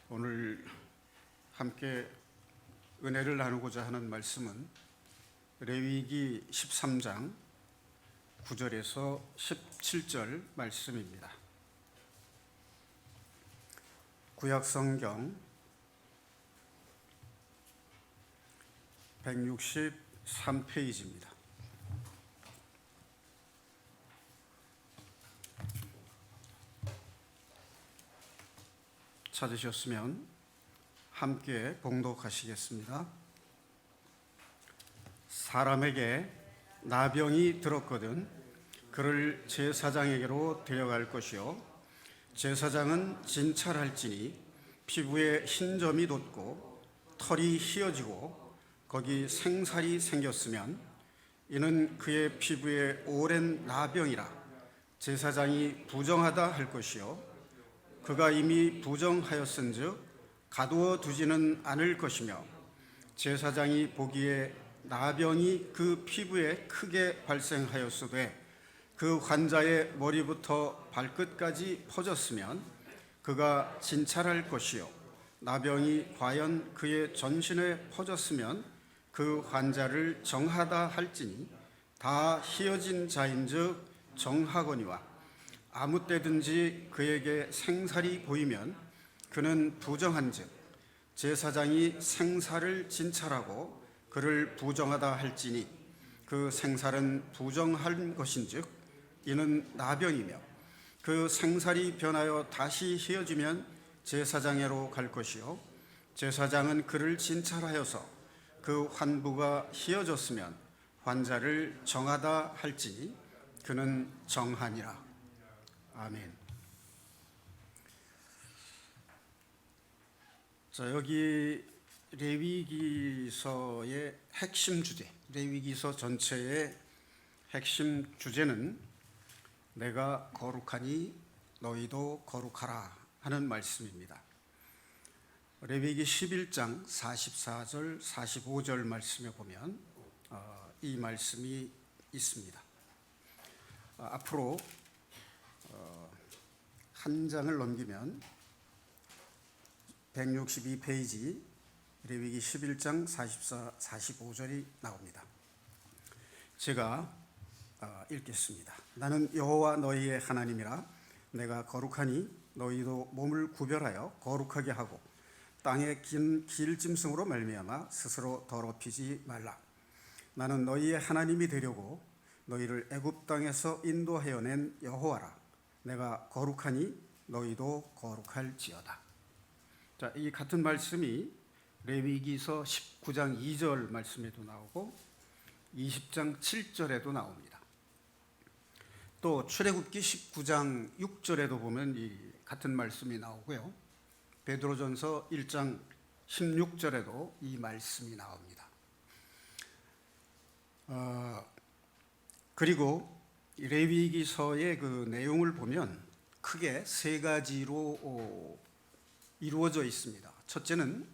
오늘 함께 은혜를 나누고자 하는 말씀은 레위기 13장 9절에서 17절 말씀입니다. 구약성경 163페이지입니다. 찾으셨으면 함께 봉독하시겠습니다. 사람에게 나병이 들었거든 그를 제사장에게로 데려갈 것이요 제사장은 진찰할지니 피부에 흰 점이 돋고 털이 휘어지고 거기 생살이 생겼으면 이는 그의 피부에 오랜 나병이라 제사장이 부정하다 할 것이요 그가 이미 부정하였은즉 가두어 두지는 않을 것이며 제사장이 보기에 나병이 그 피부에 크게 발생하였으되 그 환자의 머리부터 발끝까지 퍼졌으면 그가 진찰할 것이요 나병이 과연 그의 전신에 퍼졌으면 그 환자를 정하다 할지니 다 휘어진 자인즉 정하거니와 아무 때든지 그에게 생살이 보이면 그는 부정한즉 제사장이 생살을 진찰하고 그를 부정하다 할지니 그 생살은 부정한 것인즉 이는 나병이며 그 생살이 변하여 다시 휘어지면 제사장에로 갈 것이요 제사장은 그를 진찰하여서 그 환부가 휘어졌으면 환자를 정하다 할지니 그는 정하니라. 아멘. 자, 여기 레위기서의 핵심 주제, 레위기서 전체의 핵심 주제는 내가 거룩하니 너희도 거룩하라 하는 말씀입니다. 레위기 11장 44절, 45절 말씀에 보면 이 말씀이 있습니다. 앞으로 한 장을 넘기면 162페이지 레위기 11장 44, 45절이 나옵니다. 제가 읽겠습니다. 나는 여호와 너희의 하나님이라 내가 거룩하니 너희도 몸을 구별하여 거룩하게 하고 땅의 긴 길짐승으로 말미암아 스스로 더럽히지 말라. 나는 너희의 하나님이 되려고 너희를 애굽 땅에서 인도하여 낸 여호와라. 내가 거룩하니 너희도 거룩할지어다. 자, 이 같은 말씀이 레위기서 19장 2절 말씀에도 나오고 20장 7절에도 나옵니다. 또 출애굽기 19장 6절에도 보면 이 같은 말씀이 나오고요. 베드로전서 1장 16절에도 이 말씀이 나옵니다. 그리고 레위기서의 그 내용을 보면 크게 세 가지로 이루어져 있습니다. 첫째는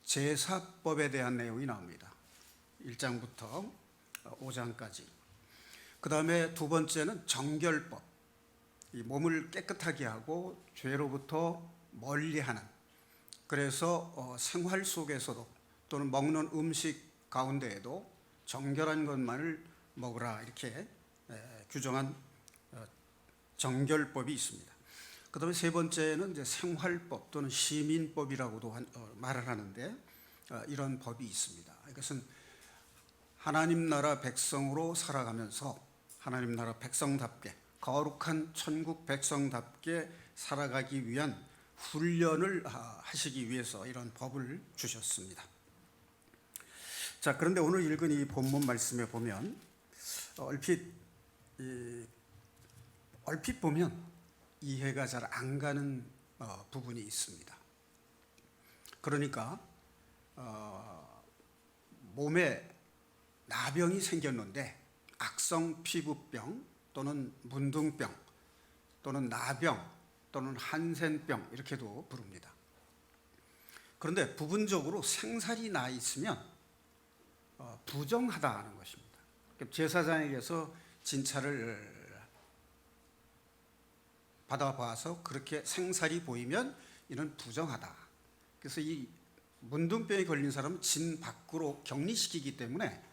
제사법에 대한 내용이 나옵니다. 1장부터 5장까지. 그 다음에 두 번째는 정결법, 이 몸을 깨끗하게 하고 죄로부터 멀리하는, 그래서 생활 속에서도 또는 먹는 음식 가운데에도 정결한 것만을 먹으라 이렇게 규정한 정결법이 있습니다. 그 다음에 세 번째는 이제 생활법 또는 시민법이라고도 말을 하는데 이런 법이 있습니다. 이것은 하나님 나라 백성으로 살아가면서 하나님 나라 백성답게 거룩한 천국 백성답게 살아가기 위한 훈련을 하시기 위해서 이런 법을 주셨습니다. 자, 그런데 오늘 읽은 이 본문 말씀에 보면 얼핏 보면 이해가 잘 안 가는 부분이 있습니다. 그러니까 몸에 나병이 생겼는데 악성 피부병 또는 문둥병 또는 나병 또는 한센병 이렇게도 부릅니다. 그런데 부분적으로 생살이 나 있으면 부정하다는 것입니다. 제사장에게서 진찰을 받아봐서 그렇게 생살이 보이면 이는 부정하다. 그래서 이 문둥병이 걸린 사람은 진 밖으로 격리시키기 때문에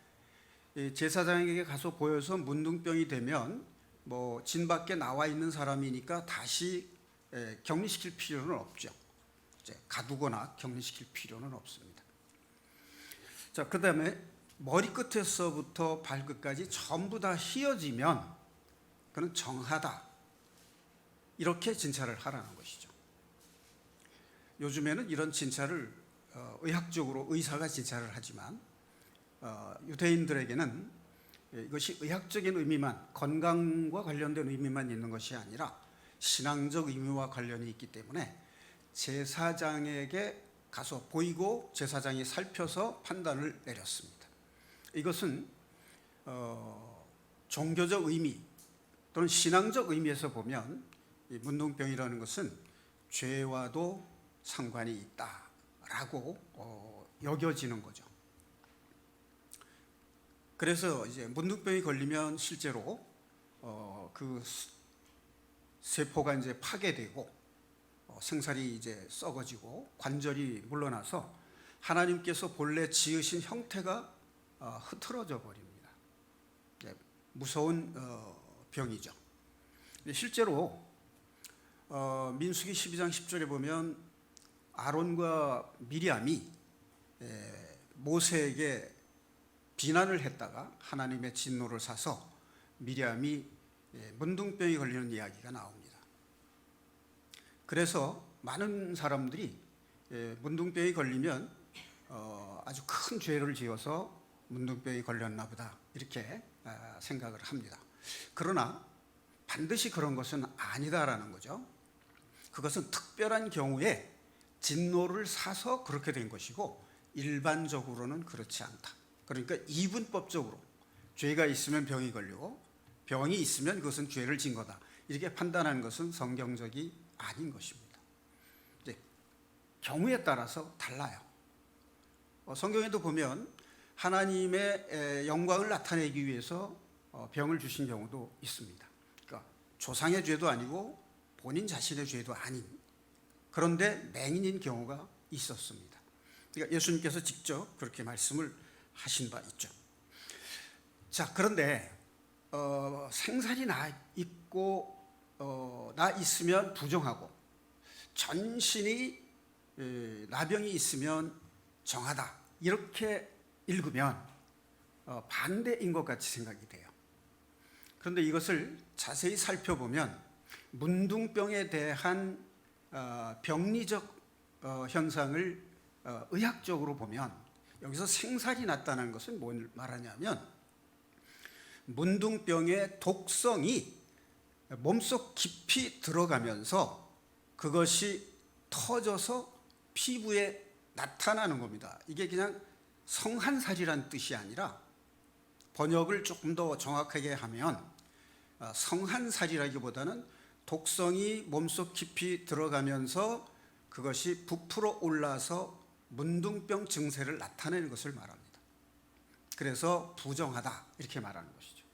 제사장에게 가서 보여서 문둥병이 되면 뭐 진 밖에 나와 있는 사람이니까 다시 격리시킬 필요는 없죠. 이제 가두거나 격리시킬 필요는 없습니다. 자, 그다음에 머리끝에서부터 발끝까지 전부 다 휘어지면 그는 정하다, 이렇게 진찰을 하라는 것이죠. 요즘에는 이런 진찰을 의학적으로 의사가 진찰을 하지만 유대인들에게는 이것이 의학적인 의미만, 건강과 관련된 의미만 있는 것이 아니라 신앙적 의미와 관련이 있기 때문에 제사장에게 가서 보이고 제사장이 살펴서 판단을 내렸습니다. 이것은 종교적 의미 또는 신앙적 의미에서 보면 이 문둥병이라는 것은 죄와도 상관이 있다라고 여겨지는 거죠. 그래서 이제 문둥병이 걸리면 실제로 그 세포가 이제 파괴되고 생살이 이제 썩어지고 관절이 물러나서 하나님께서 본래 지으신 형태가 흐트러져 버립니다. 무서운 병이죠. 실제로 민수기 12장 10절에 보면 아론과 미리암이 모세에게 비난을 했다가 하나님의 진노를 사서 미리암이 문둥병이 걸리는 이야기가 나옵니다. 그래서 많은 사람들이 문둥병이 걸리면 아주 큰 죄를 지어서 문둥병이 걸렸나 보다, 이렇게 생각을 합니다. 그러나 반드시 그런 것은 아니다라는 거죠. 그것은 특별한 경우에 진노를 사서 그렇게 된 것이고 일반적으로는 그렇지 않다. 그러니까 이분법적으로 죄가 있으면 병이 걸리고 병이 있으면 그것은 죄를 진 거다, 이렇게 판단하는 것은 성경적이 아닌 것입니다. 이제 경우에 따라서 달라요. 성경에도 보면 하나님의 영광을 나타내기 위해서 병을 주신 경우도 있습니다. 그러니까 조상의 죄도 아니고 본인 자신의 죄도 아닌, 그런데 맹인인 경우가 있었습니다. 그러니까 예수님께서 직접 그렇게 말씀을 하신 바 있죠. 자, 그런데 생살이 나 있고 나 있으면 부정하고 전신이 나병이 있으면 정하다, 이렇게 읽으면 반대인 것 같이 생각이 돼요. 그런데 이것을 자세히 살펴보면 문둥병에 대한 병리적 현상을 의학적으로 보면 여기서 생살이 났다는 것은 뭘 말하냐면 문둥병의 독성이 몸속 깊이 들어가면서 그것이 터져서 피부에 나타나는 겁니다. 이게 그냥 성한살이란 뜻이 아니라 번역을 조금 더 정확하게 하면 성한살이라기보다는 독성이 몸속 깊이 들어가면서 그것이 부풀어 올라서 문둥병 증세를 나타내는 것을 말합니다. 그래서 부정하다, 이렇게 말하는 것이죠.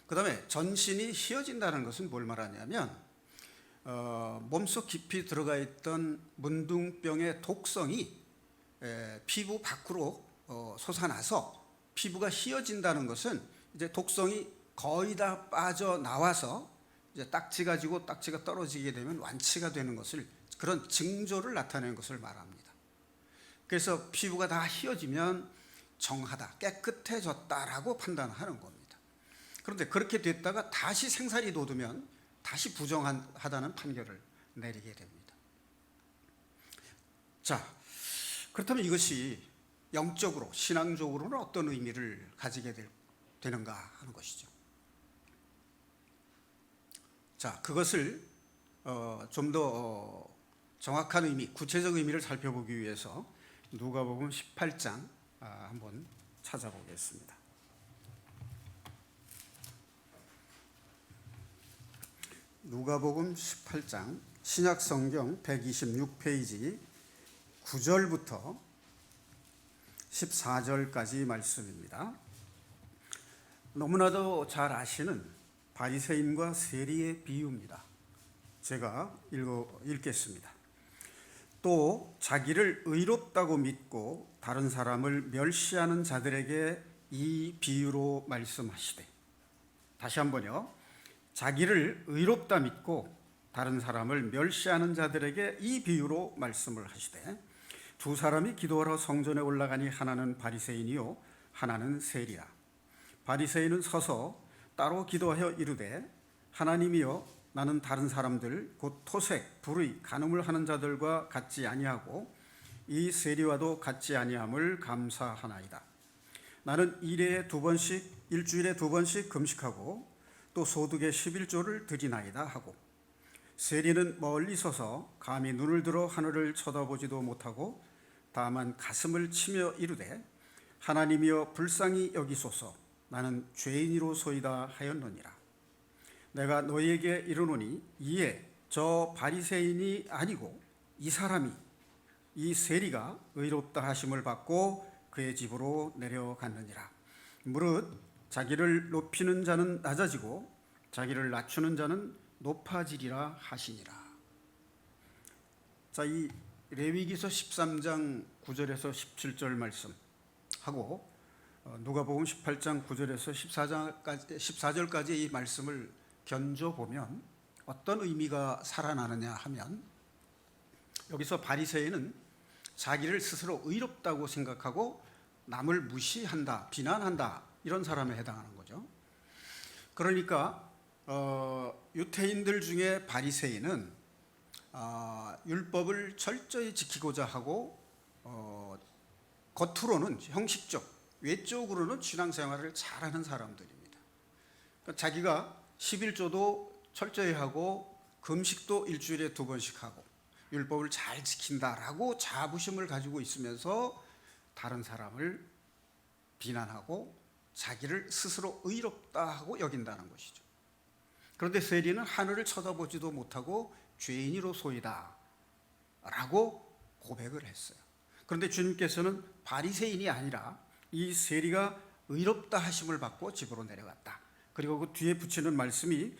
그 다음에 전신이 휘어진다는 것은 뭘 말하냐면 몸속 깊이 들어가 있던 문둥병의 독성이 피부 밖으로 솟아나서 피부가 휘어진다는 것은 이제 독성이 거의 다 빠져나와서 이제 딱지가 지고 딱지가 떨어지게 되면 완치가 되는 것을, 그런 징조를 나타내는 것을 말합니다. 그래서 피부가 다 휘어지면 정하다, 깨끗해졌다라고 판단하는 겁니다. 그런데 그렇게 됐다가 다시 생살이 돋으면 다시 부정하다는 판결을 내리게 됩니다. 자, 그렇다면 이것이 영적으로, 신앙적으로는 어떤 의미를 가지게 되는가 하는 것이죠. 자, 그것을 좀 더 정확한 의미, 구체적 의미를 살펴보기 위해서 누가복음 18장 한번 찾아보겠습니다. 누가복음 18장 신약성경 126페이지 9절부터 14절까지 말씀입니다. 너무나도 잘 아시는 바리새인과 세리의 비유입니다. 제가 읽겠습니다. 또 자기를 의롭다고 믿고 다른 사람을 멸시하는 자들에게 이 비유로 말씀하시되, 다시 한번요. 자기를 의롭다 믿고 다른 사람을 멸시하는 자들에게 이 비유로 말씀을 하시되, 두 사람이 기도하러 성전에 올라가니 하나는 바리새인이요 하나는 세리라. 바리새인은 서서 따로 기도하여 이르되, 하나님이여, 나는 다른 사람들 곧 토색, 불의, 간음을 하는 자들과 같지 아니하고 이 세리와도 같지 아니함을 감사하나이다. 나는 일주일에 두 번씩 금식하고 또 소득의 11조를 드리나이다 하고, 세리는 멀리 서서 감히 눈을 들어 하늘을 쳐다보지도 못하고 다만 가슴을 치며 이르되, 하나님이여 불쌍히 여기소서, 나는 죄인이로소이다 하였느니라. 내가 너희에게 이르노니 이에 저 바리새인이 아니고 이 사람이, 이 세리가 의롭다 하심을 받고 그의 집으로 내려갔느니라. 무릇 자기를 높이는 자는 낮아지고 자기를 낮추는 자는 높아지리라 하시니라. 자, 이 레위기서 13장 9절에서 17절 말씀하고 누가복음 18장 9절에서 14절까지 이 말씀을 견줘보면 어떤 의미가 살아나느냐 하면, 여기서 바리새인은 자기를 스스로 의롭다고 생각하고 남을 무시한다, 비난한다, 이런 사람에 해당하는 거죠. 그러니까 유태인들 중에 바리새인은 율법을 철저히 지키고자 하고 겉으로는 형식적, 외적으로는 신앙생활을 잘하는 사람들입니다. 그러니까 자기가 11조도 철저히 하고 금식도 일주일에 2번씩 하고 율법을 잘 지킨다라고 자부심을 가지고 있으면서 다른 사람을 비난하고 자기를 스스로 의롭다 하고 여긴다는 것이죠. 그런데 세리는 하늘을 쳐다보지도 못하고 죄인이로소이다 라고 고백을 했어요. 그런데 주님께서는 바리새인이 아니라 이 세리가 의롭다 하심을 받고 집으로 내려갔다. 그리고 그 뒤에 붙이는 말씀이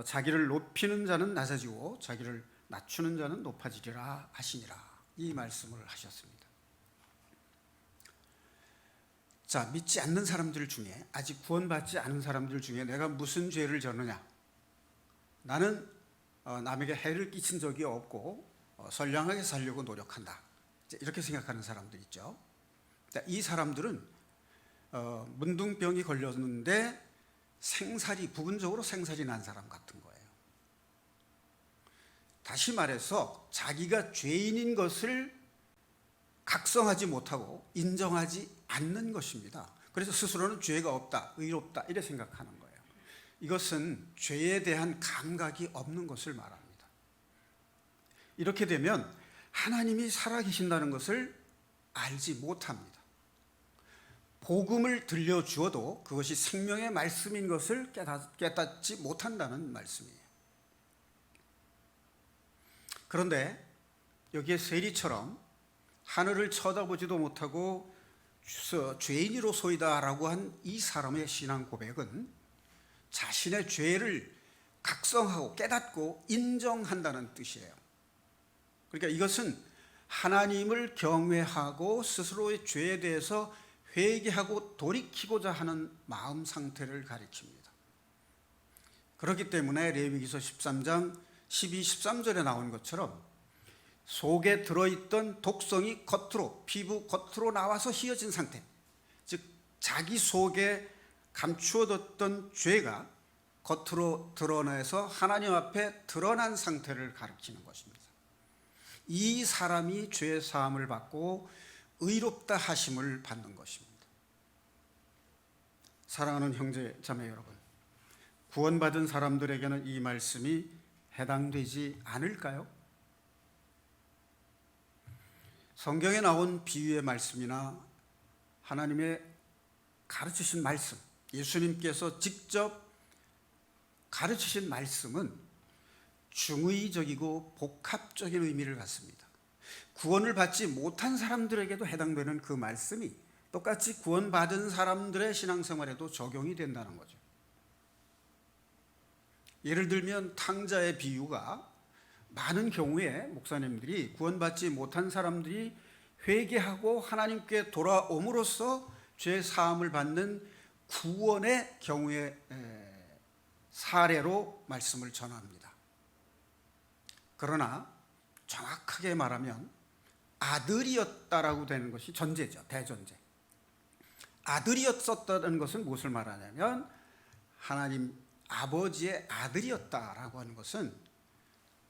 자기를 높이는 자는 낮아지고 자기를 낮추는 자는 높아지리라 하시니라, 이 말씀을 하셨습니다. 자, 믿지 않는 사람들 중에, 아직 구원받지 않은 사람들 중에 내가 무슨 죄를 졌느냐, 나는 남에게 해를 끼친 적이 없고 선량하게 살려고 노력한다, 이렇게 생각하는 사람들 있죠. 이 사람들은 문둥병이 걸렸는데 부분적으로 생살이 난 사람 같은 거예요. 다시 말해서 자기가 죄인인 것을 각성하지 못하고 인정하지 않는 것입니다. 그래서 스스로는 죄가 없다, 의롭다, 이래 생각하는 거예요. 이것은 죄에 대한 감각이 없는 것을 말합니다. 이렇게 되면 하나님이 살아계신다는 것을 알지 못합니다. 복음을 들려주어도 그것이 생명의 말씀인 것을 깨닫지 못한다는 말씀이에요. 그런데 여기에 세리처럼 하늘을 쳐다보지도 못하고 죄인이로소이다라고 한 이 사람의 신앙 고백은 자신의 죄를 각성하고 깨닫고 인정한다는 뜻이에요. 그러니까 이것은 하나님을 경외하고 스스로의 죄에 대해서 회개하고 돌이키고자 하는 마음 상태를 가리킵니다. 그렇기 때문에 레위기서 13장 12, 13절에 나온 것처럼 속에 들어있던 독성이 피부 겉으로 나와서 휘어진 상태, 즉 자기 속에 감추어뒀던 죄가 겉으로 드러내서 하나님 앞에 드러난 상태를 가리키는 것입니다. 이 사람이 죄 사함을 받고 의롭다 하심을 받는 것입니다. 사랑하는 형제 자매 여러분, 구원받은 사람들에게는 이 말씀이 해당되지 않을까요? 성경에 나온 비유의 말씀이나 하나님의 가르치신 말씀, 예수님께서 직접 가르치신 말씀은 중의적이고 복합적인 의미를 갖습니다. 구원을 받지 못한 사람들에게도 해당되는 그 말씀이 똑같이 구원받은 사람들의 신앙생활에도 적용이 된다는 거죠. 예를 들면 탕자의 비유가 많은 경우에 목사님들이 구원받지 못한 사람들이 회개하고 하나님께 돌아옴으로써 죄 사함을 받는 구원의 경우의 사례로 말씀을 전합니다. 그러나 정확하게 말하면 아들이었다라고 되는 것이 전제죠. 대전제. 아들이었었다는 것은 무엇을 말하냐면 하나님 아버지의 아들이었다라고 하는 것은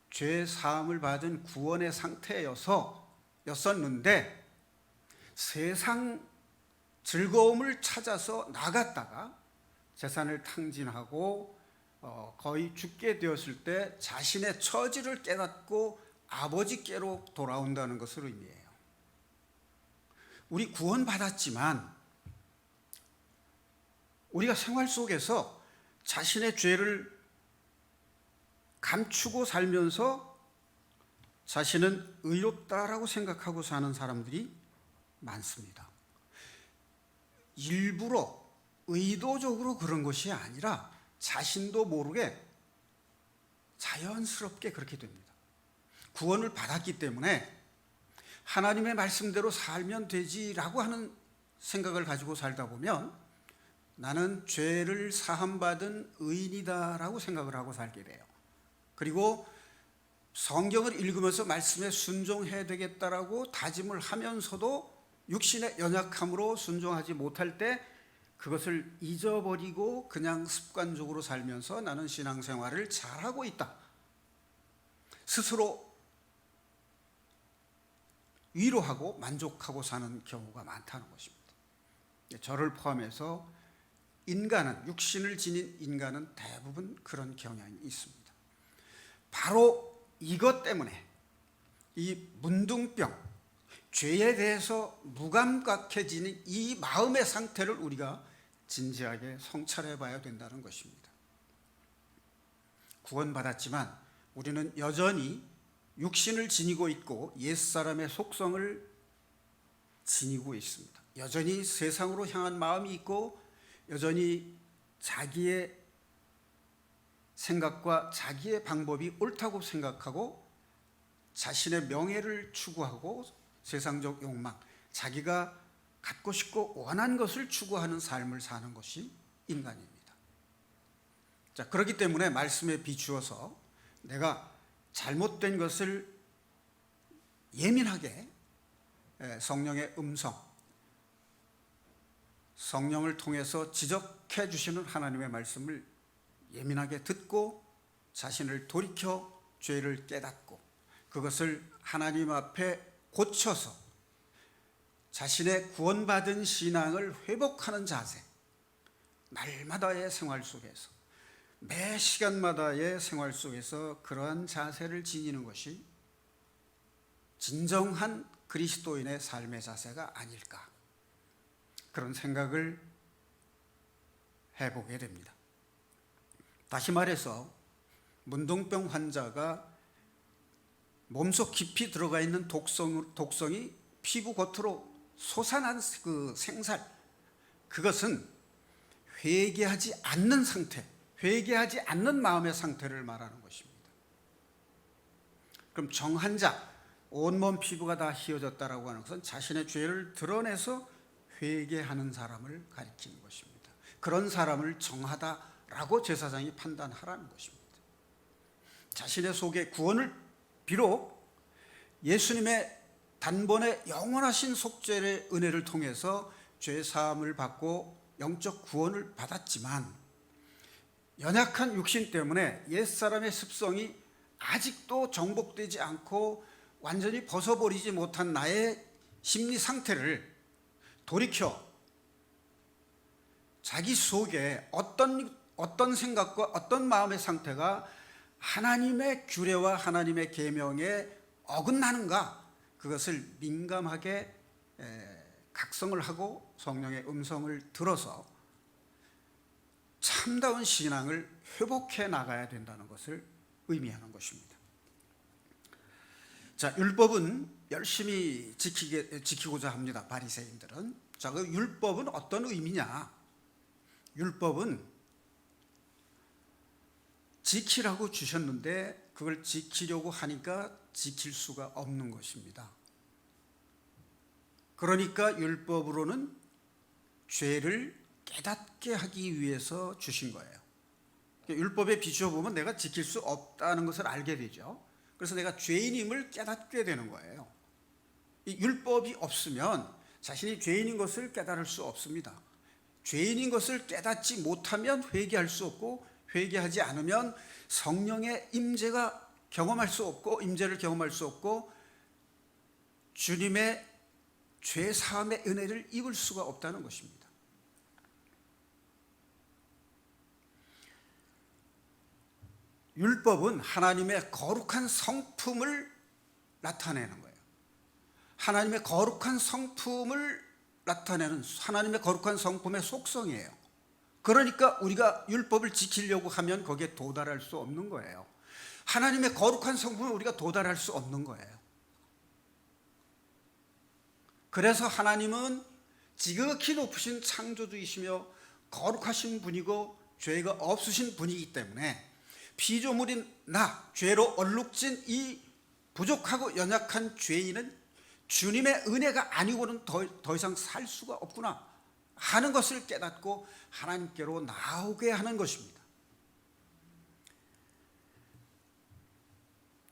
죄 사함을 받은 구원의 상태였었는데 세상 즐거움을 찾아서 나갔다가 재산을 탕진하고 거의 죽게 되었을 때 자신의 처지를 깨닫고 아버지께로 돌아온다는 것을 의미해요. 우리 구원받았지만 우리가 생활 속에서 자신의 죄를 감추고 살면서 자신은 의롭다라고 생각하고 사는 사람들이 많습니다. 일부러 의도적으로 그런 것이 아니라 자신도 모르게 자연스럽게 그렇게 됩니다. 구원을 받았기 때문에 하나님의 말씀대로 살면 되지라고 하는 생각을 가지고 살다 보면 나는 죄를 사함받은 의인이다라고 생각을 하고 살게 돼요. 그리고 성경을 읽으면서 말씀에 순종해야 되겠다라고 다짐을 하면서도 육신의 연약함으로 순종하지 못할 때 그것을 잊어버리고 그냥 습관적으로 살면서 나는 신앙생활을 잘하고 있다. 스스로 위로하고 만족하고 사는 경우가 많다는 것입니다. 저를 포함해서 인간은, 육신을 지닌 인간은 대부분 그런 경향이 있습니다. 바로 이것 때문에 이 문둥병, 죄에 대해서 무감각해지는 이 마음의 상태를 우리가 진지하게 성찰해 봐야 된다는 것입니다. 구원받았지만 우리는 여전히 육신을 지니고 있고 옛사람의 속성을 지니고 있습니다. 여전히 세상으로 향한 마음이 있고 여전히 자기의 생각과 자기의 방법이 옳다고 생각하고 자신의 명예를 추구하고 세상적 욕망, 자기가 갖고 싶고 원한 것을 추구하는 삶을 사는 것이 인간입니다. 자, 그렇기 때문에 말씀에 비추어서 내가 잘못된 것을 예민하게 성령의 음성, 성령을 통해서 지적해 주시는 하나님의 말씀을 예민하게 듣고 자신을 돌이켜 죄를 깨닫고 그것을 하나님 앞에 고쳐서 자신의 구원받은 신앙을 회복하는 자세, 날마다의 생활 속에서 매 시간마다의 생활 속에서 그러한 자세를 지니는 것이 진정한 그리스도인의 삶의 자세가 아닐까, 그런 생각을 해보게 됩니다. 다시 말해서 문둥병 환자가 몸속 깊이 들어가 있는 독성이 피부 겉으로 솟아난 그 생살, 그것은 회개하지 않는 상태, 회개하지 않는 마음의 상태를 말하는 것입니다. 그럼 정한 자, 온몸 피부가 다 휘어졌다라고 하는 것은 자신의 죄를 드러내서 회개하는 사람을 가리키는 것입니다. 그런 사람을 정하다라고 제사장이 판단하라는 것입니다. 자신의 속에 구원을 비록 예수님의 단번에 영원하신 속죄의 은혜를 통해서 죄 사함을 받고 영적 구원을 받았지만 연약한 육신 때문에 옛사람의 습성이 아직도 정복되지 않고 완전히 벗어버리지 못한 나의 심리 상태를 돌이켜 자기 속에 어떤 생각과 어떤 마음의 상태가 하나님의 규례와 하나님의 계명에 어긋나는가, 그것을 민감하게 각성을 하고 성령의 음성을 들어서 참다운 신앙을 회복해 나가야 된다는 것을 의미하는 것입니다. 자, 율법은 열심히 지키고자 합니다. 바리새인들은. 자, 그 율법은 어떤 의미냐? 율법은 지키라고 주셨는데 그걸 지키려고 하니까 지킬 수가 없는 것입니다. 그러니까 율법으로는 죄를 깨닫게 하기 위해서 주신 거예요. 율법에 비추어 보면 내가 지킬 수 없다는 것을 알게 되죠. 그래서 내가 죄인임을 깨닫게 되는 거예요. 이 율법이 없으면 자신이 죄인인 것을 깨달을 수 없습니다. 죄인인 것을 깨닫지 못하면 회개할 수 없고, 회개하지 않으면 성령의 임재가 경험할 수 없고, 임재를 경험할 수 없고, 주님의 죄 사함의 은혜를 입을 수가 없다는 것입니다. 율법은 하나님의 거룩한 성품을 나타내는 거예요. 하나님의 거룩한 성품을 나타내는 하나님의 거룩한 성품의 속성이에요. 그러니까 우리가 율법을 지키려고 하면 거기에 도달할 수 없는 거예요. 하나님의 거룩한 성품을 우리가 도달할 수 없는 거예요. 그래서 하나님은 지극히 높으신 창조주이시며 거룩하신 분이고 죄가 없으신 분이기 때문에 피조물인 나, 죄로 얼룩진 이 부족하고 연약한 죄인은 주님의 은혜가 아니고는 더 이상 살 수가 없구나 하는 것을 깨닫고 하나님께로 나오게 하는 것입니다.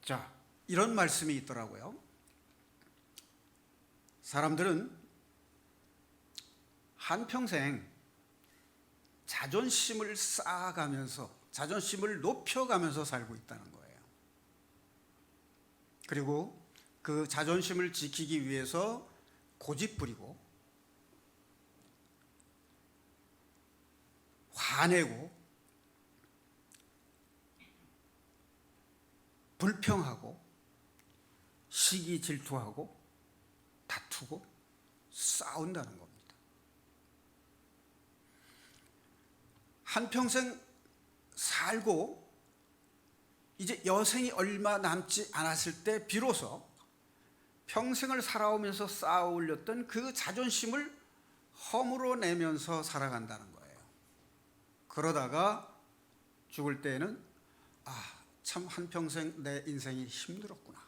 자, 이런 말씀이 있더라고요. 사람들은 한평생 자존심을 쌓아가면서, 자존심을 높여가면서 살고 있다는 거예요. 그리고 그 자존심을 지키기 위해서 고집부리고 화내고 불평하고 시기 질투하고 다투고 싸운다는 겁니다. 한평생 살고 이제 여생이 얼마 남지 않았을 때 비로소 평생을 살아오면서 쌓아 올렸던 그 자존심을 허물어 내면서 살아간다는 거예요. 그러다가 죽을 때에는 참 한평생 내 인생이 힘들었구나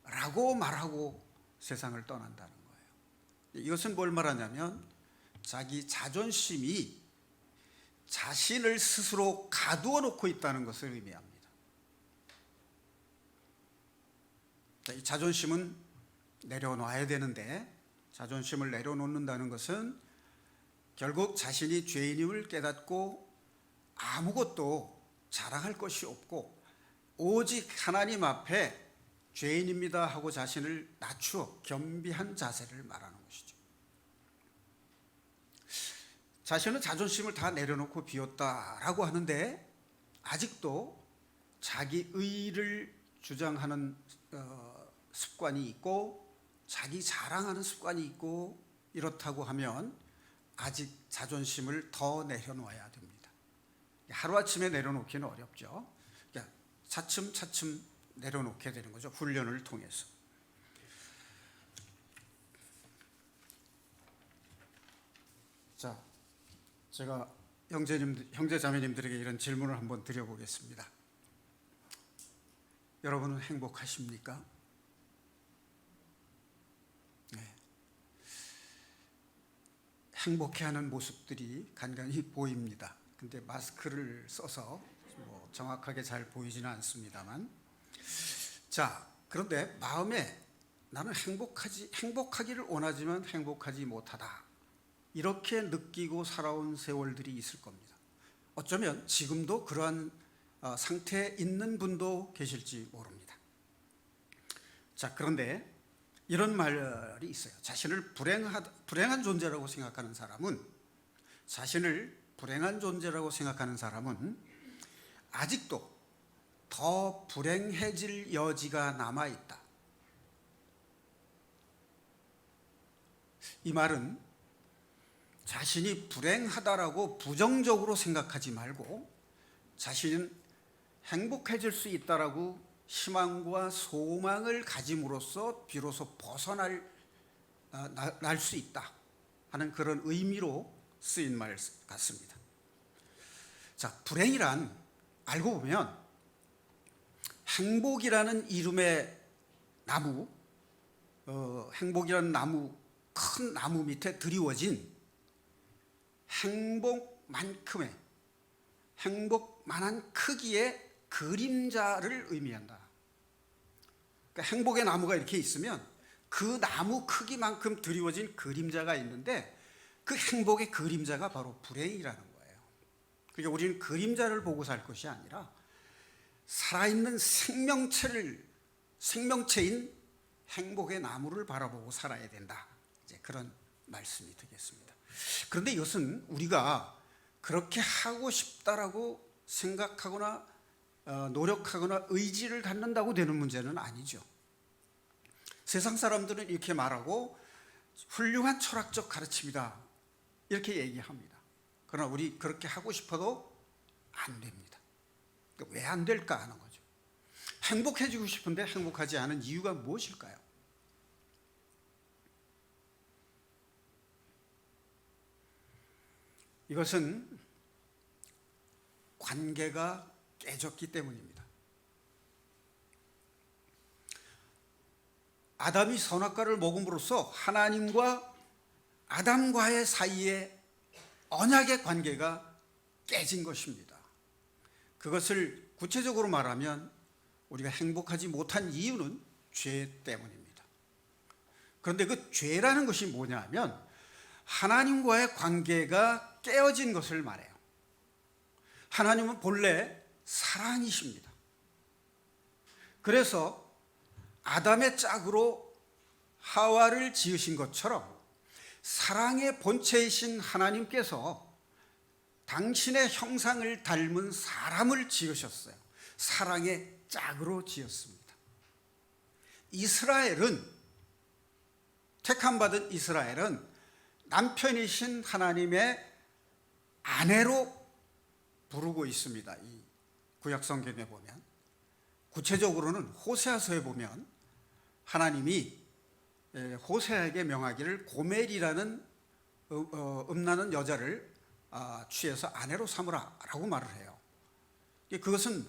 라고 말하고 세상을 떠난다는 거예요. 이것은 뭘 말하냐면 자기 자존심이 자신을 스스로 가두어 놓고 있다는 것을 의미합니다. 이 자존심은 내려놔야 되는데, 자존심을 내려놓는다는 것은 결국 자신이 죄인임을 깨닫고 아무것도 자랑할 것이 없고 오직 하나님 앞에 죄인입니다 하고 자신을 낮추어 겸비한 자세를 말하는 것이죠. 자신은 자존심을 다 내려놓고 비웠다라고 하는데 아직도 자기 의를 주장하는 습관이 있고 자기 자랑하는 습관이 있고 이렇다고 하면 아직 자존심을 더 내려놓아야 됩니다. 하루아침에 내려놓기는 어렵죠. 그러니까 차츰차츰 내려놓게 되는 거죠. 훈련을 통해서. 자, 제가 형제자매님들에게 이런 질문을 한번 드려보겠습니다. 여러분은 행복하십니까? 네. 행복해하는 모습들이 간간히 보입니다. 근데 마스크를 써서 정확하게 잘 보이지는 않습니다만, 자, 그런데 마음에 나는 행복하기를 원하지만 행복하지 못하다, 이렇게 느끼고 살아온 세월들이 있을 겁니다. 어쩌면 지금도 그러한 상태에 있는 분도 계실지 모릅니다. 자, 그런데 이런 말이 있어요. 자신을 불행한 존재라고 생각하는 사람은, 자신을 불행한 존재라고 생각하는 사람은 아직도 더 불행해질 여지가 남아있다. 이 말은 자신이 불행하다라고 부정적으로 생각하지 말고 자신은 행복해질 수 있다라고 희망과 소망을 가짐으로써 비로소 날 수 있다 하는 그런 의미로 쓰인 말 같습니다. 자, 불행이란 알고 보면 행복이라는 이름의 나무, 행복이라는 나무, 큰 나무 밑에 드리워진 행복만큼의, 행복만한 크기의 그림자를 의미한다. 그러니까 행복의 나무가 이렇게 있으면 그 나무 크기만큼 드리워진 그림자가 있는데, 그 행복의 그림자가 바로 불행이라는 거예요. 그러니까 우리는 그림자를 보고 살 것이 아니라 살아있는 생명체인 행복의 나무를 바라보고 살아야 된다. 이제 그런 말씀이 되겠습니다. 그런데 이것은 우리가 그렇게 하고 싶다라고 생각하거나 노력하거나 의지를 갖는다고 되는 문제는 아니죠. 세상 사람들은 이렇게 말하고 훌륭한 철학적 가르침이다 이렇게 얘기합니다. 그러나 우리 그렇게 하고 싶어도 안 됩니다. 왜 안 될까 하는 거죠. 행복해지고 싶은데 행복하지 않은 이유가 무엇일까요? 이것은 관계가 깨졌기 때문입니다. 아담이 선악과를 먹음으로써 하나님과 아담과의 사이에 언약의 관계가 깨진 것입니다. 그것을 구체적으로 말하면 우리가 행복하지 못한 이유는 죄 때문입니다. 그런데 그 죄라는 것이 뭐냐면 하나님과의 관계가 깨어진 것을 말해요. 하나님은 본래 사랑이십니다. 그래서 아담의 짝으로 하와를 지으신 것처럼 사랑의 본체이신 하나님께서 당신의 형상을 닮은 사람을 지으셨어요. 사랑의 짝으로 지었습니다. 택함받은 이스라엘은 남편이신 하나님의 아내로 부르고 있습니다. 이 구약 성경에 보면, 구체적으로는 호세아서에 보면 하나님이 호세아에게 명하기를 고멜이라는 음란한 여자를 취해서 아내로 삼으라 라고 말을 해요. 그것은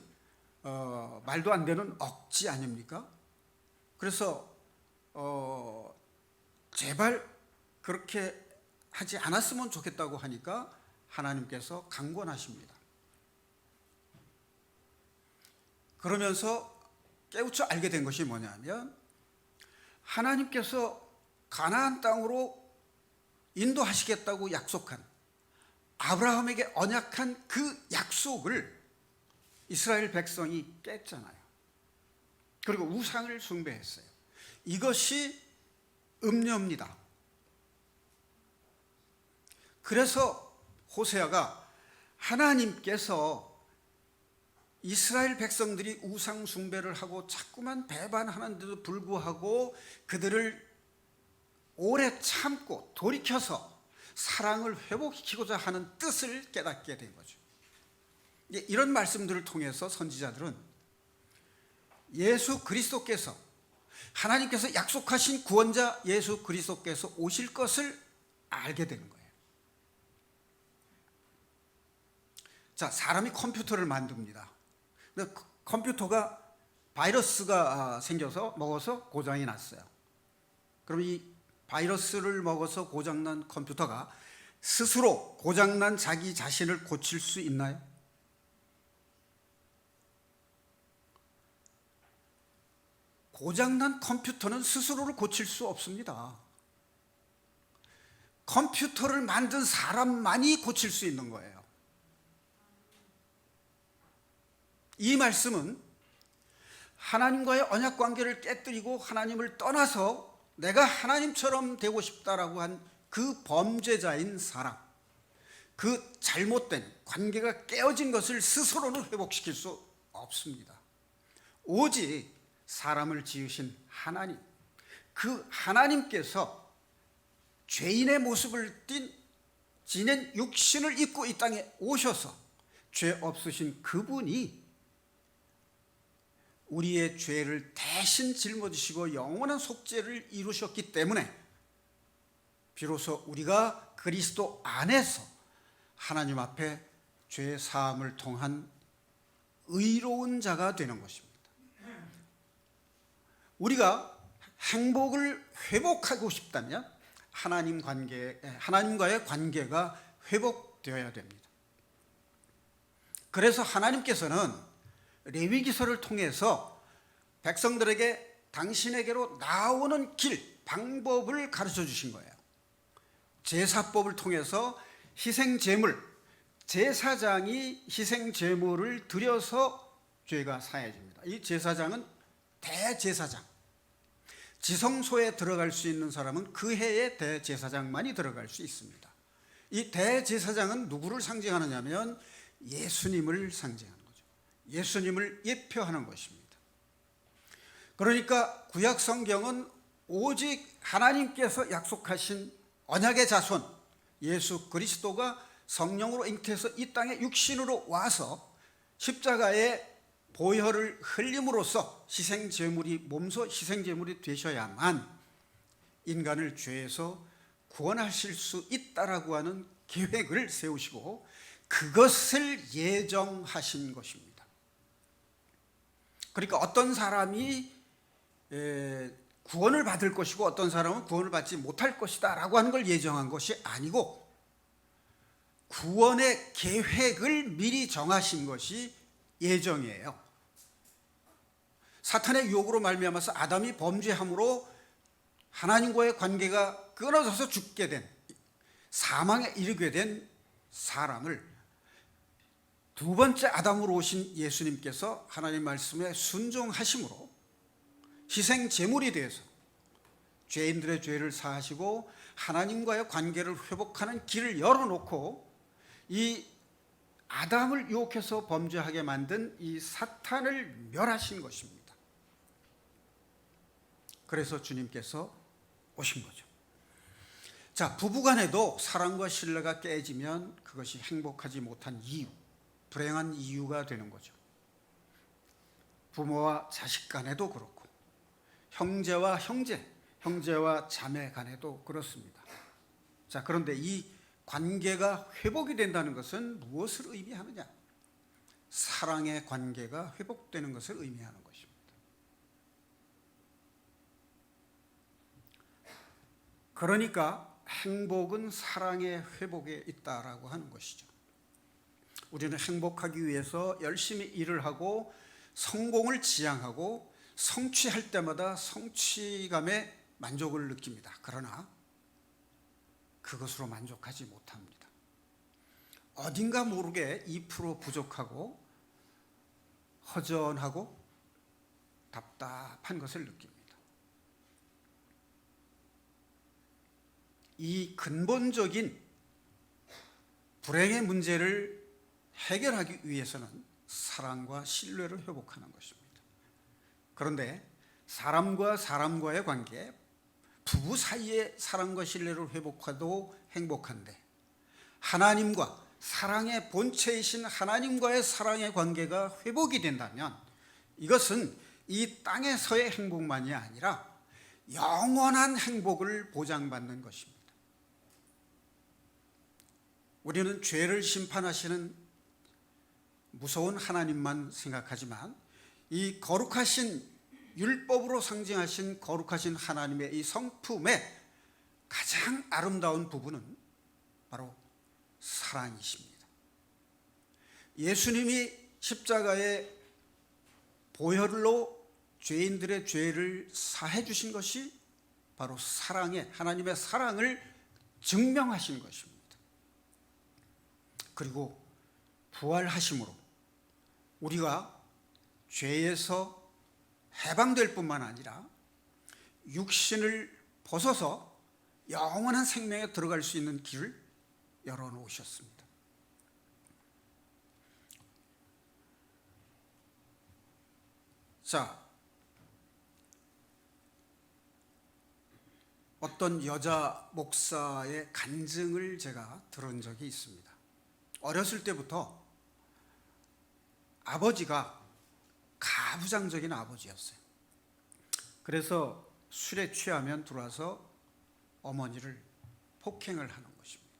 말도 안 되는 억지 아닙니까? 그래서 제발 그렇게 하지 않았으면 좋겠다고 하니까 하나님께서 강권하십니다. 그러면서 깨우쳐 알게 된 것이 뭐냐면 하나님께서 가나안 땅으로 인도하시겠다고 약속한, 아브라함에게 언약한 그 약속을 이스라엘 백성이 깼잖아요. 그리고 우상을 숭배했어요. 이것이 음녀입니다. 그래서 호세아가 하나님께서 이스라엘 백성들이 우상 숭배를 하고 자꾸만 배반하는데도 불구하고 그들을 오래 참고 돌이켜서 사랑을 회복시키고자 하는 뜻을 깨닫게 된 거죠. 이런 말씀들을 통해서 선지자들은 예수 그리스도께서, 하나님께서 약속하신 구원자 예수 그리스도께서 오실 것을 알게 되는 거예요. 자, 사람이 컴퓨터를 만듭니다. 근데 컴퓨터가 바이러스가 생겨서 먹어서 고장이 났어요. 그럼 이 바이러스를 먹어서 고장난 컴퓨터가 스스로 고장난 자기 자신을 고칠 수 있나요? 고장난 컴퓨터는 스스로를 고칠 수 없습니다. 컴퓨터를 만든 사람만이 고칠 수 있는 거예요. 이 말씀은 하나님과의 언약 관계를 깨뜨리고 하나님을 떠나서 내가 하나님처럼 되고 싶다라고 한 그 범죄자인 사람, 그 잘못된 관계가 깨어진 것을 스스로는 회복시킬 수 없습니다. 오직 사람을 지으신 하나님, 그 하나님께서 죄인의 모습을 지닌 육신을 입고 이 땅에 오셔서 죄 없으신 그분이 우리의 죄를 대신 짊어지시고 영원한 속죄를 이루셨기 때문에 비로소 우리가 그리스도 안에서 하나님 앞에 죄 사함을 통한 의로운 자가 되는 것입니다. 우리가 행복을 회복하고 싶다면 하나님과의 관계가 회복되어야 됩니다. 그래서 하나님께서는 레위기서를 통해서 백성들에게 당신에게로 나오는 길, 방법을 가르쳐 주신 거예요. 제사법을 통해서 희생제물, 제사장이 희생제물을 드려서 죄가 사해집니다. 이 제사장은 대제사장, 지성소에 들어갈 수 있는 사람은 그 해에 대제사장만이 들어갈 수 있습니다. 이 대제사장은 누구를 상징하느냐면 예수님을 상징하는 거죠. 예수님을 예표하는 것입니다. 그러니까 구약 성경은 오직 하나님께서 약속하신 언약의 자손 예수 그리스도가 성령으로 잉태해서 이 땅에 육신으로 와서 십자가에 보혈을 흘림으로써 몸소 희생제물이 되셔야만 인간을 죄에서 구원하실 수 있다라고 하는 계획을 세우시고 그것을 예정하신 것입니다. 그러니까 어떤 사람이 구원을 받을 것이고 어떤 사람은 구원을 받지 못할 것이다 라고 하는 걸 예정한 것이 아니고 구원의 계획을 미리 정하신 것이 예정이에요. 사탄의 유혹으로 말미암아서 아담이 범죄함으로 하나님과의 관계가 끊어져서 죽게 된, 사망에 이르게 된 사람을 두 번째 아담으로 오신 예수님께서 하나님 말씀에 순종하심으로 희생 제물이 되어서 죄인들의 죄를 사하시고 하나님과의 관계를 회복하는 길을 열어놓고 이 아담을 유혹해서 범죄하게 만든 이 사탄을 멸하신 것입니다. 그래서 주님께서 오신 거죠. 자, 부부간에도 사랑과 신뢰가 깨지면 그것이 행복하지 못한 이유, 불행한 이유가 되는 거죠. 부모와 자식 간에도 그렇고 형제와 자매 간에도 그렇습니다. 자, 그런데 이 관계가 회복이 된다는 것은 무엇을 의미하느냐? 사랑의 관계가 회복되는 것을 의미하는 것입니다. 그러니까 행복은 사랑의 회복에 있다라고 하는 것이죠. 우리는 행복하기 위해서 열심히 일을 하고 성공을 지향하고 성취할 때마다 성취감에 만족을 느낍니다. 그러나 그것으로 만족하지 못합니다. 어딘가 모르게 2% 부족하고 허전하고 답답한 것을 느낍니다. 이 근본적인 불행의 문제를 해결하기 위해서는 사랑과 신뢰를 회복하는 것입니다. 그런데 사람과 사람과의 관계, 부부 사이의 사랑과 신뢰를 회복해도 행복한데 하나님과 사랑의 본체이신 하나님과의 사랑의 관계가 회복이 된다면 이것은 이 땅에서의 행복만이 아니라 영원한 행복을 보장받는 것입니다. 우리는 죄를 심판하시는 무서운 하나님만 생각하지만 이 거룩하신 율법으로 상징하신 거룩하신 하나님의 이 성품의 가장 아름다운 부분은 바로 사랑이십니다. 예수님이 십자가에 보혈로 죄인들의 죄를 사해 주신 것이 바로 하나님의 사랑을 증명하신 것입니다. 그리고 부활하심으로 우리가 죄에서 해방될 뿐만 아니라 육신을 벗어서 영원한 생명에 들어갈 수 있는 길을 열어놓으셨습니다. 자, 어떤 여자 목사의 간증을 제가 들은 적이 있습니다. 어렸을 때부터 아버지가 가부장적인 아버지였어요. 그래서 술에 취하면 들어와서 어머니를 폭행을 하는 것입니다.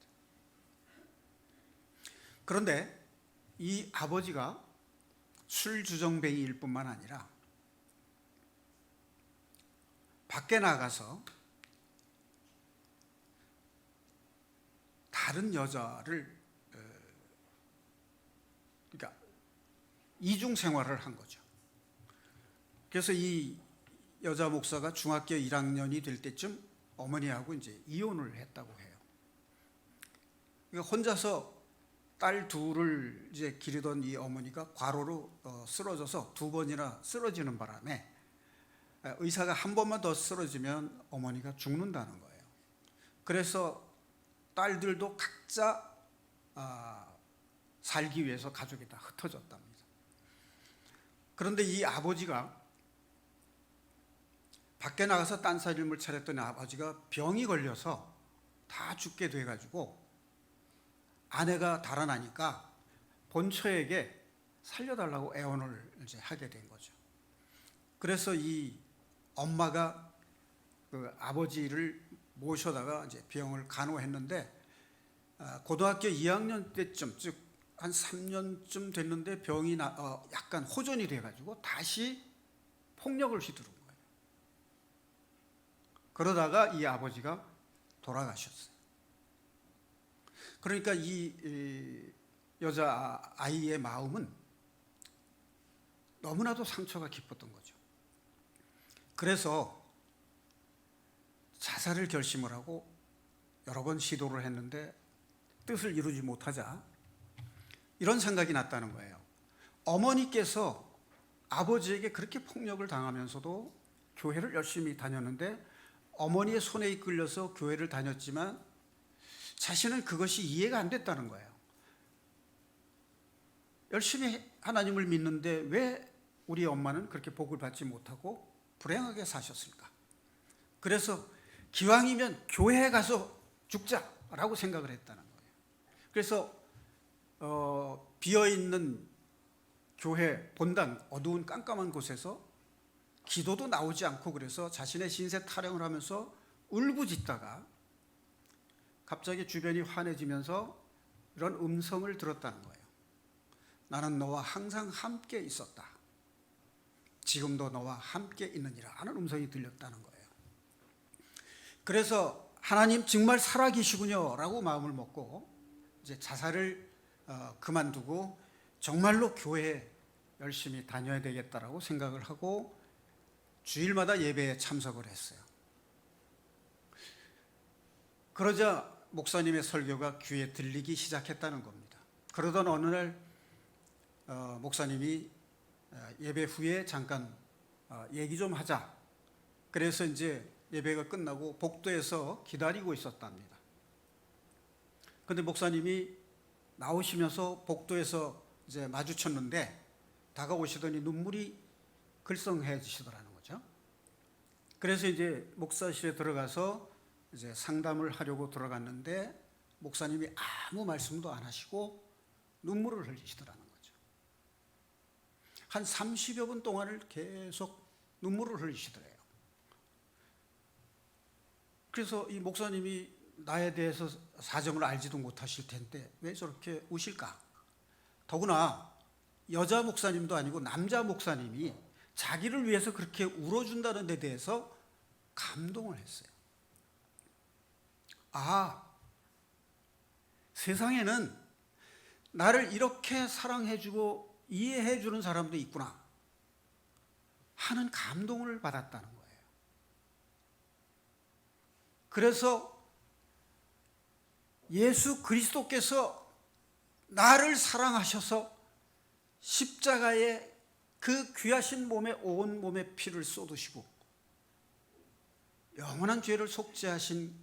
그런데 이 아버지가 술주정뱅이일 뿐만 아니라 밖에 나가서 다른 여자를 그러니까 이중 생활을 한 거죠. 그래서 이 여자 목사가 중학교 1학년이 될 때쯤 어머니하고 이제 이혼을 했다고 해요. 그러니까 혼자서 딸 둘을 이제 기르던 이 어머니가 과로로 쓰러져서 2번이나 쓰러지는 바람에 의사가 한 번만 더 쓰러지면 어머니가 죽는다는 거예요. 그래서 딸들도 각자 살기 위해서 가족이 다 흩어졌답니다. 그런데 이 아버지가 밖에 나가서 딴살림을 차렸더니 아버지가 병이 걸려서 다 죽게 돼가지고 아내가 달아나니까 본처에게 살려달라고 애원을 이제 하게 된 거죠. 그래서 이 엄마가 그 아버지를 모셔다가 이제 병을 간호했는데 고등학교 2학년 때쯤, 즉 한 3년쯤 됐는데 병이 약간 호전이 돼가지고 다시 폭력을 휘두른 거예요. 그러다가 이 아버지가 돌아가셨어요. 그러니까 이 여자 아이의 마음은 너무나도 상처가 깊었던 거죠. 그래서 자살을 결심을 하고 여러 번 시도를 했는데 뜻을 이루지 못하자 이런 생각이 났다는 거예요. 어머니께서 아버지에게 그렇게 폭력을 당하면서도 교회를 열심히 다녔는데 어머니의 손에 이끌려서 교회를 다녔지만 자신은 그것이 이해가 안 됐다는 거예요. 열심히 하나님을 믿는데 왜 우리 엄마는 그렇게 복을 받지 못하고 불행하게 사셨을까? 그래서 기왕이면 교회에 가서 죽자라고 생각을 했다는 거예요. 그래서 비어있는 교회 본당 어두운 깜깜한 곳에서 기도도 나오지 않고 그래서 자신의 신세 타령을 하면서 울부짖다가 갑자기 주변이 환해지면서 이런 음성을 들었다는 거예요. 나는 너와 항상 함께 있었다. 지금도 너와 함께 있느니라 하는 음성이 들렸다는 거예요. 그래서 하나님 정말 살아계시군요 라고 마음을 먹고 이제 자살을 그만두고 정말로 교회에 열심히 다녀야 되겠다라고 생각을 하고 주일마다 예배에 참석을 했어요. 그러자 목사님의 설교가 귀에 들리기 시작했다는 겁니다. 그러던 어느 날 목사님이 예배 후에 잠깐 얘기 좀 하자. 그래서 이제 예배가 끝나고 복도에서 기다리고 있었답니다. 그런데 목사님이 나오시면서 복도에서 이제 마주쳤는데 다가오시더니 눈물이 글썽해지시더라는 거죠. 그래서 이제 목사실에 들어가서 이제 상담을 하려고 들어갔는데 목사님이 아무 말씀도 안 하시고 눈물을 흘리시더라는 거죠. 한 30여 분 동안을 계속 눈물을 흘리시더래요. 그래서 이 목사님이 나에 대해서 사정을 알지도 못하실 텐데 왜 저렇게 우실까? 더구나 여자 목사님도 아니고 남자 목사님이 자기를 위해서 그렇게 울어준다는 데 대해서 감동을 했어요. 아, 세상에는 나를 이렇게 사랑해주고 이해해주는 사람도 있구나 하는 감동을 받았다는 거예요. 그래서 예수 그리스도께서 나를 사랑하셔서 십자가에 그 귀하신 몸에 온 몸에 피를 쏟으시고 영원한 죄를 속죄하신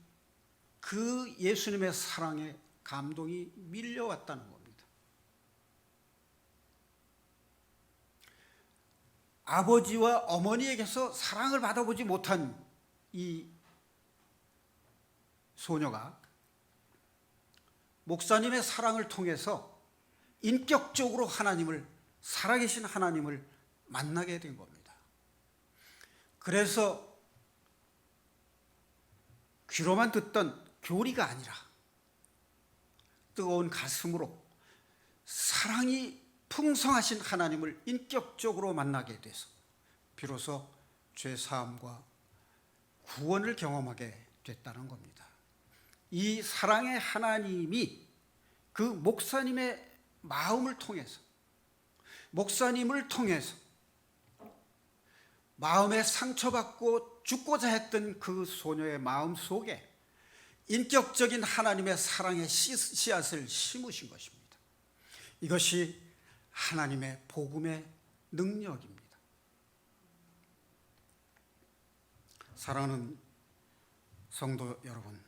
그 예수님의 사랑에 감동이 밀려왔다는 겁니다. 아버지와 어머니에게서 사랑을 받아보지 못한 이 소녀가 목사님의 사랑을 통해서 인격적으로 하나님을, 살아계신 하나님을 만나게 된 겁니다. 그래서 귀로만 듣던 교리가 아니라 뜨거운 가슴으로 사랑이 풍성하신 하나님을 인격적으로 만나게 돼서 비로소 죄사함과 구원을 경험하게 됐다는 겁니다. 이 사랑의 하나님이 그 목사님의 마음을 통해서, 목사님을 통해서 마음에 상처받고 죽고자 했던 그 소녀의 마음 속에 인격적인 하나님의 사랑의 씨앗을 심으신 것입니다. 이것이 하나님의 복음의 능력입니다. 사랑하는 성도 여러분,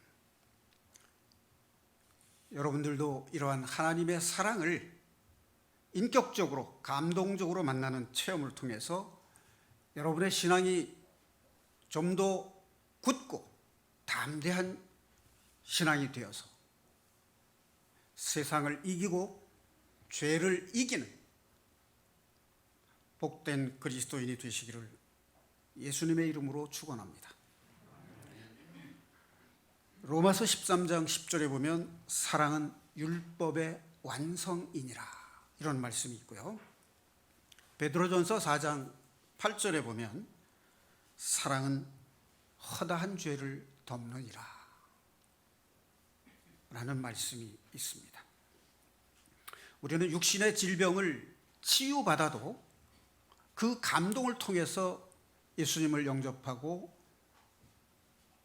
여러분들도 이러한 하나님의 사랑을 인격적으로, 감동적으로 만나는 체험을 통해서 여러분의 신앙이 좀 더 굳고 담대한 신앙이 되어서 세상을 이기고 죄를 이기는 복된 그리스도인이 되시기를 예수님의 이름으로 축원합니다. 로마서 13장 10절에 보면 사랑은 율법의 완성이니라, 이런 말씀이 있고요. 베드로전서 4장 8절에 보면 사랑은 허다한 죄를 덮느니라 라는 말씀이 있습니다. 우리는 육신의 질병을 치유받아도 그 감동을 통해서 예수님을 영접하고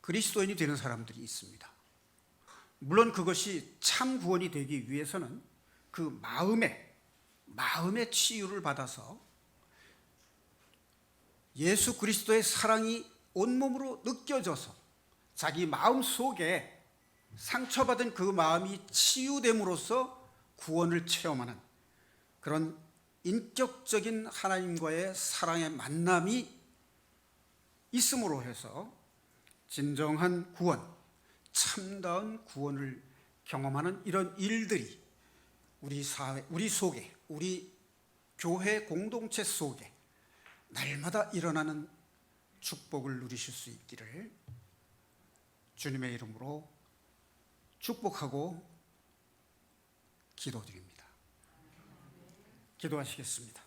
그리스도인이 되는 사람들이 있습니다. 물론 그것이 참 구원이 되기 위해서는 그 마음의 치유를 받아서 예수 그리스도의 사랑이 온몸으로 느껴져서 자기 마음 속에 상처받은 그 마음이 치유됨으로써 구원을 체험하는 그런 인격적인 하나님과의 사랑의 만남이 있음으로 해서 진정한 구원, 참다운 구원을 경험하는 이런 일들이 우리 사회, 우리 속에, 우리 교회 공동체 속에 날마다 일어나는 축복을 누리실 수 있기를 주님의 이름으로 축복하고 기도드립니다. 기도하시겠습니다.